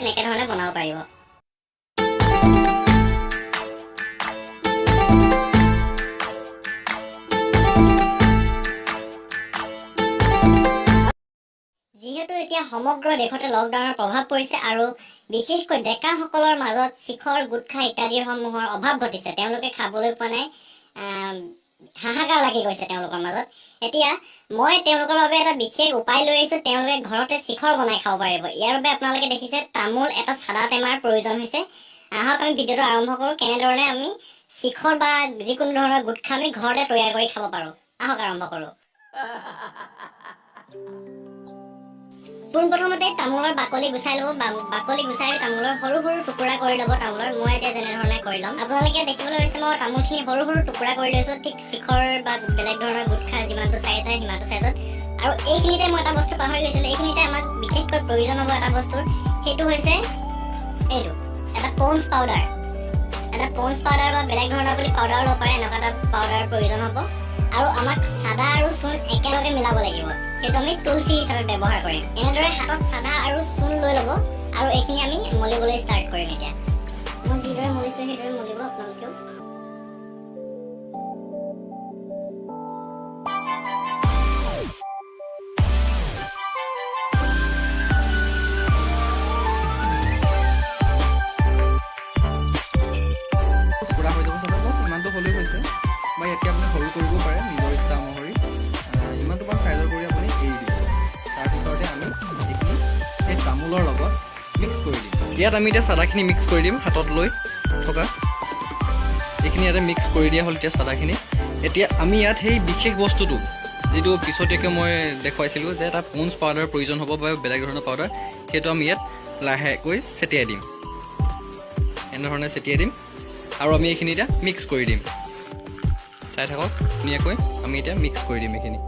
এনেকৈ ধৰণে বনাব পাৰিব। যিহেতু এতিয়া সমগ্ৰ দেশতে লকডাউনৰ প্ৰভাৱ পৰিছে আৰু বিশেষকৈ ডেকাসকলৰ মাজত শিখৰ গুটখা ইত্যাদিসমূহৰ অভাৱ ঘটিছে, তেওঁলোকে খাবলৈ পোৱা নাই, হাহাকাৰ লাগি গৈছে তেওঁলোকৰ মাজত। এতিয়া মই তেওঁলোকৰ বাবে এটা বিশেষ উপায় লৈ আহিছোঁ, তেওঁলোকে ঘৰতে শিখৰ বনাই খাব পাৰিব। ইয়াৰ বাবে আপোনালোকে দেখিছে তামোল এটা চাদা টেমাৰ প্ৰয়োজন হৈছে। আহক আমি ভিডিঅ'টো আৰম্ভ কৰোঁ, কেনেধৰণে আমি শিখৰ বা যিকোনো ধৰণৰ গুটখা আমি ঘৰতে তৈয়াৰ কৰি খাব পাৰোঁ। আহক আৰম্ভ কৰোঁ। পোনপ্ৰথমতে তামোলৰ বাকলি গুচাই ল'ব। বাকলি গুচাই তামোলৰ সৰু সৰু টুকুৰা কৰি ল'ব। তামোলৰ মই এতিয়া যেনেধৰণে কৰি ল'ম, আপোনালোকে দেখিবলৈ হৈছে মই তামোলখিনি সৰু সৰু টুকুৰা কৰি লৈছোঁ, ঠিক শিখৰ বা বেলেগ ধৰণৰ গুটখা যিমানটো চাইজ হয় সিমানটো চাইজত। আৰু এইখিনিতে মই এটা বস্তু পাহৰি গৈছিলোঁ, এইখিনিতে আমাক বিশেষকৈ প্ৰয়োজন হ'ব এটা বস্তুৰ, সেইটো হৈছে এইটো এটা পঞ্চ পাউডাৰ। এটা পঞ্চ পাউডাৰ বা বেলেগ ধৰণৰ আপুনি পাউডাৰ ল'ব পাৰে, এনেকুৱা এটা পাউডাৰৰ প্ৰয়োজন হ'ব। আৰু আমাক চাদা আৰু চূণ একেলগে মিলাব লাগিব, সেইটো আমি তুলসী হিচাপে ব্যৱহাৰ কৰিম। এনেদৰে হাতত চাদা আৰু চূণ লৈ ল'ব আৰু এইখিনি আমি মলিবলৈ ষ্টাৰ্ট কৰিম। এতিয়া মই যিদৰে মলিছোঁ সেইদৰে মলিব আপোনালোকেও। পুৰা হৈ যাব চাব, ইমানটো হ'লেই হৈছে, বা ইয়াতকৈ আপুনি সৰু কৰিব পাৰে নিজৰ ইচ্ছা অনুসৰি। ইমানটো মান চাইজৰ কৰি আপুনি এৰি দিব। তাৰপিছতে আমি এইখিনি সেই তামোলৰ লগত মিক্স কৰি দিম। ইয়াত আমি এতিয়া চাদাখিনি মিক্স কৰি দিম, হাতত লৈ থকা এইখিনি ইয়াতে মিক্স কৰি দিয়া হ'ল এতিয়া চাদাখিনি। এতিয়া আমি ইয়াত সেই বিশেষ বস্তুটো যিটো পিছতীয়াকৈ মই দেখুৱাইছিলোঁ যে এটা পঞ্চ পাউডাৰ প্ৰয়োজন হ'ব বা বেলেগ ধৰণৰ পাউডাৰ, সেইটো আমি ইয়াত লাহেকৈ ছটিয়াই দিম। এনেধৰণে ছটিয়াই দিম আৰু আমি এইখিনি এতিয়া মিক্স কৰি দিম। চাই থাকক ধুনীয়াকৈ আমি এতিয়া মিক্স কৰি দিম এইখিনি।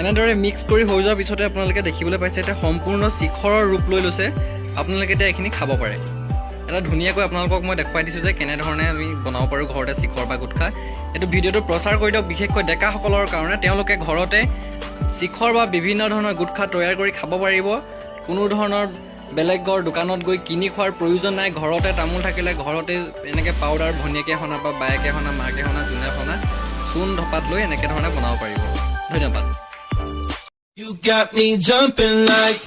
এনেদৰে মিক্স কৰি হৈ যোৱাৰ পিছতে আপোনালোকে দেখিবলৈ পাইছে এতিয়া সম্পূৰ্ণ শিখৰৰ ৰূপ লৈ লৈছে। আপোনালোকে এতিয়া এইখিনি খাব পাৰে। এটা ধুনীয়াকৈ আপোনালোকক মই দেখুৱাই দিছোঁ যে কেনেধৰণে আমি বনাব পাৰোঁ ঘৰতে শিখৰ বা গুটখা। এইটো ভিডিঅ'টো প্ৰচাৰ কৰি দিয়ক, বিশেষকৈ ডেকাসকলৰ কাৰণে। তেওঁলোকে ঘৰতে শিখৰ বা বিভিন্ন ধৰণৰ গুটখা তৈয়াৰ কৰি খাব পাৰিব। কোনো ধৰণৰ বেলেগৰ দোকানত গৈ কিনি খোৱাৰ প্ৰয়োজন নাই। ঘৰতে তামোল থাকিলে ঘৰতে এনেকৈ পাউডাৰ ভনীয়েকে সনা বা বায়েকে সনা, মাকে সনা, যোনে সনা, চূণ ধপাত লৈ এনেকৈ ধৰণে বনাব পাৰিব। ধন্যবাদ। You got me jumping like